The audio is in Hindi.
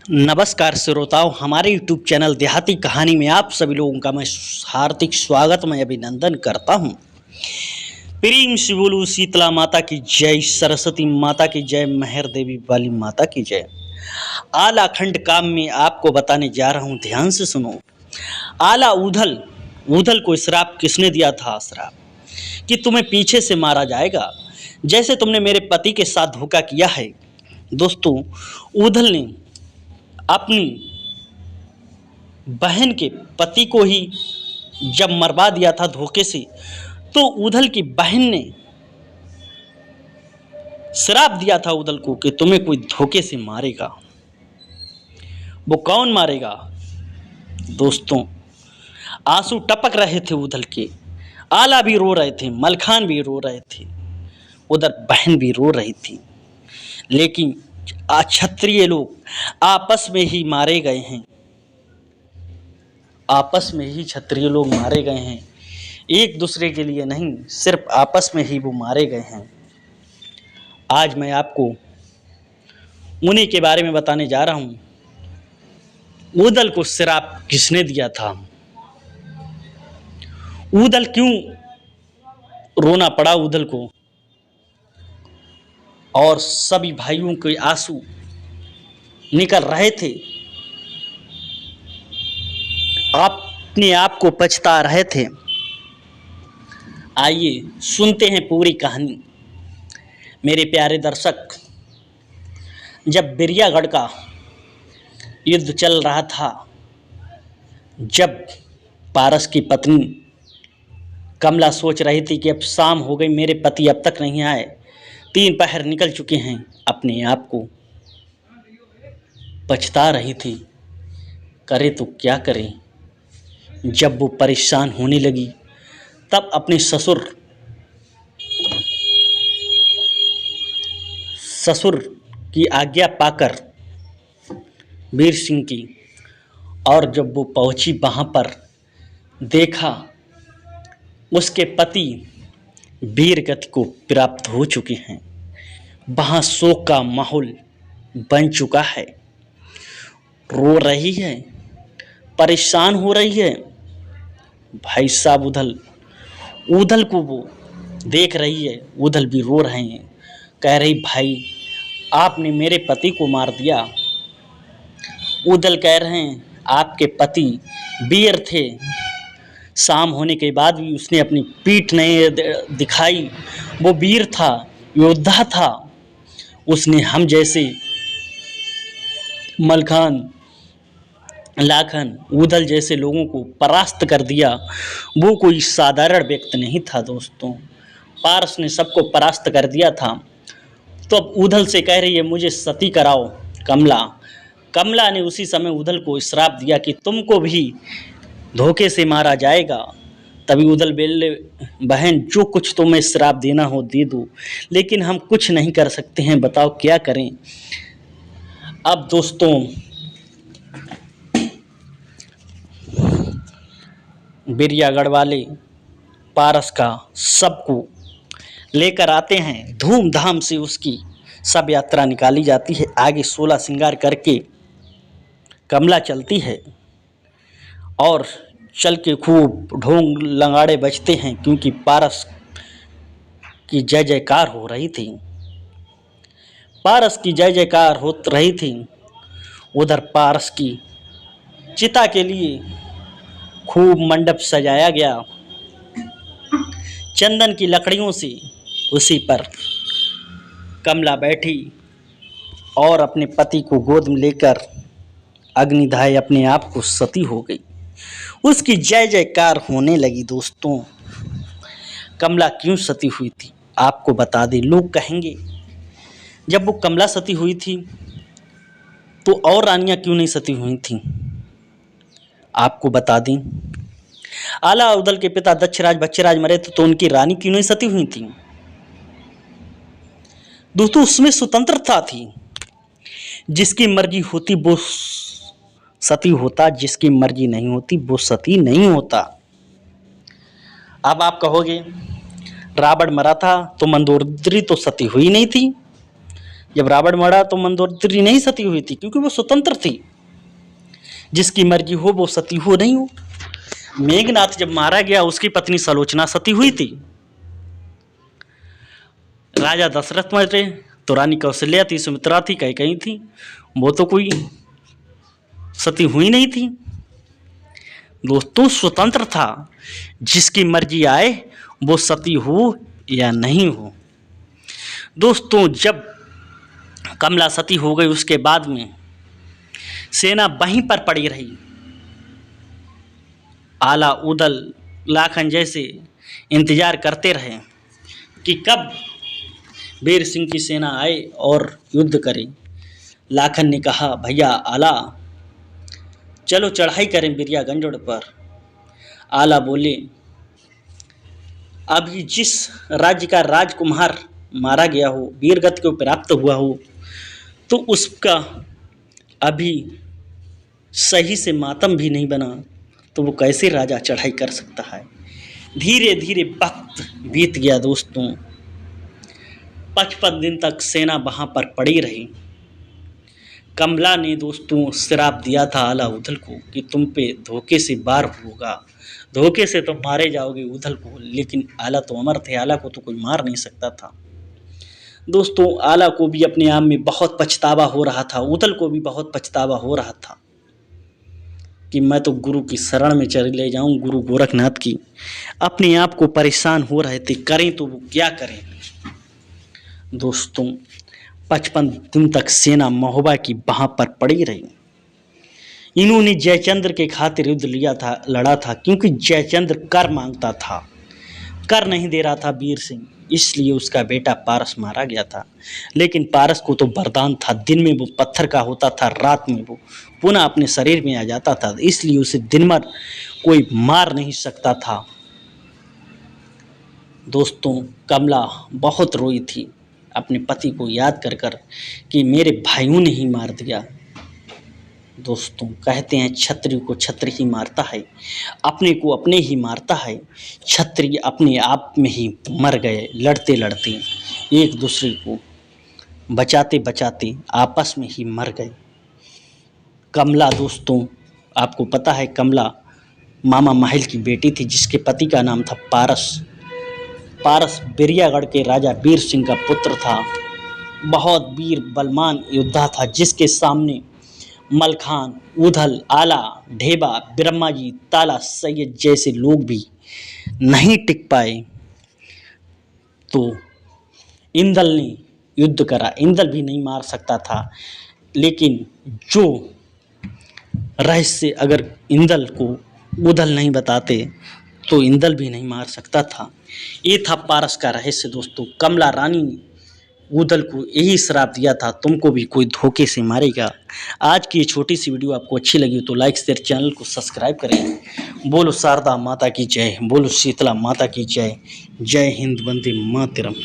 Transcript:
नमस्कार श्रोताओं, हमारे YouTube चैनल देहाती कहानी में आप सभी लोगों का मैं हार्दिक स्वागत मैं अभिनंदन करता हूं। प्रेम से बोलो शीतला माता की जय, सरस्वती माता की जय, मेहर देवी वाली माता की जय। आला खंड काम में आपको बताने जा रहा हूं, ध्यान से सुनो। आला ऊधल ऊधल को श्राप किसने दिया था? श्राप कि तुम्हें पीछे से मारा जाएगा, जैसे तुमने मेरे पति के साथ धोखा किया है। दोस्तों, ऊधल ने अपनी बहन के पति को ही जब मरवा दिया था धोखे से, तो ऊधल की बहन ने श्राप दिया था ऊधल को कि तुम्हें कोई धोखे से मारेगा। वो कौन मारेगा? दोस्तों, आंसू टपक रहे थे ऊधल के। आला भी रो रहे थे, मलखान भी रो रहे थे, उधर बहन भी रो रही थी। लेकिन क्षत्रिय लोग आपस में ही मारे गए हैं। आपस में ही क्षत्रिय लोग मारे गए हैं, एक दूसरे के लिए नहीं, सिर्फ आपस में ही वो मारे गए हैं। आज मैं आपको उन्हीं के बारे में बताने जा रहा हूं। ऊधल को श्राप किसने दिया था? ऊधल क्यों रोना पड़ा ऊधल को, और सभी भाइयों के आंसू निकल रहे थे, अपने आप को पछता रहे थे। आइए सुनते हैं पूरी कहानी। मेरे प्यारे दर्शक, जब बिरियागढ़ का युद्ध चल रहा था, जब पारस की पत्नी कमला सोच रही थी कि अब शाम हो गई, मेरे पति अब तक नहीं आए, 3 पहर निकल चुके हैं, अपने आप को पछता रही थी, करे तो क्या करें। जब वो परेशान होने लगी, तब अपने ससुर की आज्ञा पाकर वीर सिंह की, और जब वो पहुंची वहां पर देखा उसके पति वीर गति को प्राप्त हो चुके हैं। वहां शोक का माहौल बन चुका है। रो रही है, परेशान हो रही है। भाई साहब ऊधल को वो देख रही है, ऊधल भी रो रहे हैं। कह रही, भाई आपने मेरे पति को मार दिया। ऊधल कह रहे हैं, आपके पति वीर थे, शाम होने के बाद भी उसने अपनी पीठ नहीं दिखाई। वो वीर था, योद्धा था। उसने हम जैसे मलखान, लाखन, ऊधल जैसे लोगों को परास्त कर दिया। वो कोई साधारण व्यक्ति नहीं था। दोस्तों, पारस ने सबको परास्त कर दिया था। तो अब ऊधल से कह रही है, मुझे सती कराओ। कमला ने उसी समय ऊधल को श्राप दिया कि तुमको भी धोखे से मारा जाएगा। तभी ऊधल बोले, बहन जो कुछ तुम्हें श्राप देना हो दे दो, लेकिन हम कुछ नहीं कर सकते हैं, बताओ क्या करें। अब दोस्तों, बिरियागढ़ वाले पारस का सबको लेकर आते हैं। धूमधाम से उसकी सब यात्रा निकाली जाती है। आगे 16 श्रृंगार करके कमला चलती है, और चल के खूब ढोंग लंगाड़े बजते हैं, क्योंकि पारस की जय जयकार हो रही थी। पारस की जय जयकार हो रही थी। उधर पारस की चिता के लिए खूब मंडप सजाया गया, चंदन की लकड़ियों से। उसी पर कमला बैठी और अपने पति को गोद में लेकर अग्निदाह अपने आप को सती हो गई। उसकी जय जयकार होने लगी। दोस्तों, कमला क्यों सती हुई थी आपको बता दें। लोग कहेंगे, जब वो कमला सती हुई थी तो और रानियां क्यों नहीं सती हुई थीं? आपको बता दें, आला ऊधल के पिता दक्षराज बच्चेराज मरे थे, तो उनकी रानी क्यों नहीं सती हुई थी? दोस्तों, उसमें स्वतंत्रता थी। जिसकी मर्जी होती वो सती होता, जिसकी मर्जी नहीं होती वो सती नहीं होता। अब आप कहोगे, रावण मरा था तो मंदोदरी तो सती हुई नहीं थी। जब रावण मरा तो मंदोदरी नहीं सती हुई थी, क्योंकि वो स्वतंत्र थी, जिसकी मर्जी हो वो सती हो नहीं हो। मेघनाथ जब मारा गया उसकी पत्नी सलोचना सती हुई थी। राजा दशरथ मरे तो रानी कौशल्या थी, सुमित्रा थी, कैकेयी थी, वो तो कोई सती हुई नहीं थी। दोस्तों स्वतंत्र था, जिसकी मर्जी आए वो सती हो या नहीं हो। दोस्तों जब कमला सती हो गई उसके बाद में सेना वहीं पर पड़ी रही। आला, उदल, लाखन जैसे इंतजार करते रहे कि कब वीर सिंह की सेना आए और युद्ध करे। लाखन ने कहा, भैया आला चलो चढ़ाई करें बिरियागंजोड़ पर। आला बोले, अभी जिस राज्य का राजकुमार मारा गया हो, वीरगति को प्राप्त हुआ हो, तो उसका अभी सही से मातम भी नहीं बना, तो वो कैसे राजा चढ़ाई कर सकता है। धीरे धीरे वक्त बीत गया दोस्तों। 55 दिन तक सेना वहाँ पर पड़ी रही। कमला ने दोस्तों श्राप दिया था आला उदल को कि तुम पे धोखे से वार होगा, धोखे से तुम मारे जाओगे उदल को। लेकिन आला तो अमर थे, आला को तो कोई मार नहीं सकता था। दोस्तों आला को भी अपने आप में बहुत पछतावा हो रहा था, उदल को भी बहुत पछतावा हो रहा था कि मैं तो गुरु की शरण में चले जाऊं, गुरु गोरखनाथ की। अपने आप को परेशान हो रहे थे, करें तो वो क्या करें। दोस्तों 55 दिन तक सेना महोबा की वहां पर पड़ी रही। इन्होंने जयचंद्र के खातिर युद्ध लिया था, लड़ा था, क्योंकि जयचंद्र कर मांगता था, कर नहीं दे रहा था वीर सिंह, इसलिए उसका बेटा पारस मारा गया था। लेकिन पारस को तो वरदान था, दिन में वो पत्थर का होता था, रात में वो पुनः अपने शरीर में आ जाता था, इसलिए उसे दिन भर कोई मार नहीं सकता था। दोस्तों कमला बहुत रोई थी अपने पति को याद कर कर कि मेरे भाइयों ने ही मार दिया। दोस्तों कहते हैं क्षत्रिय को क्षत्रिय ही मारता है, अपने को अपने ही मारता है। क्षत्रिय अपने आप में ही मर गए, लड़ते लड़ते एक दूसरे को बचाते बचाते आपस में ही मर गए। कमला दोस्तों आपको पता है, कमला मामा महल की बेटी थी, जिसके पति का नाम था पारस। पारस बिरियागढ़ के राजा वीर सिंह का पुत्र था, बहुत वीर बलवान योद्धा था, जिसके सामने मलखान, उधल, आला, ढेबा, ब्रह्मा जी, ताला सैयद जैसे लोग भी नहीं टिक पाए। तो इंदल ने युद्ध करा, इंदल भी नहीं मार सकता था। लेकिन जो रहस्य अगर इंदल को उधल नहीं बताते तो इंदल भी नहीं मार सकता था। ये था पारस का रहस्य। दोस्तों कमला रानी ने उदल को यही श्राप दिया था, तुमको भी कोई धोखे से मारेगा। आज की ये छोटी सी वीडियो आपको अच्छी लगी तो लाइक शेयर, चैनल को सब्सक्राइब करें। बोलो शारदा माता की जय, बोलो शीतला माता की जय। जय हिंद, वंदे मातरम।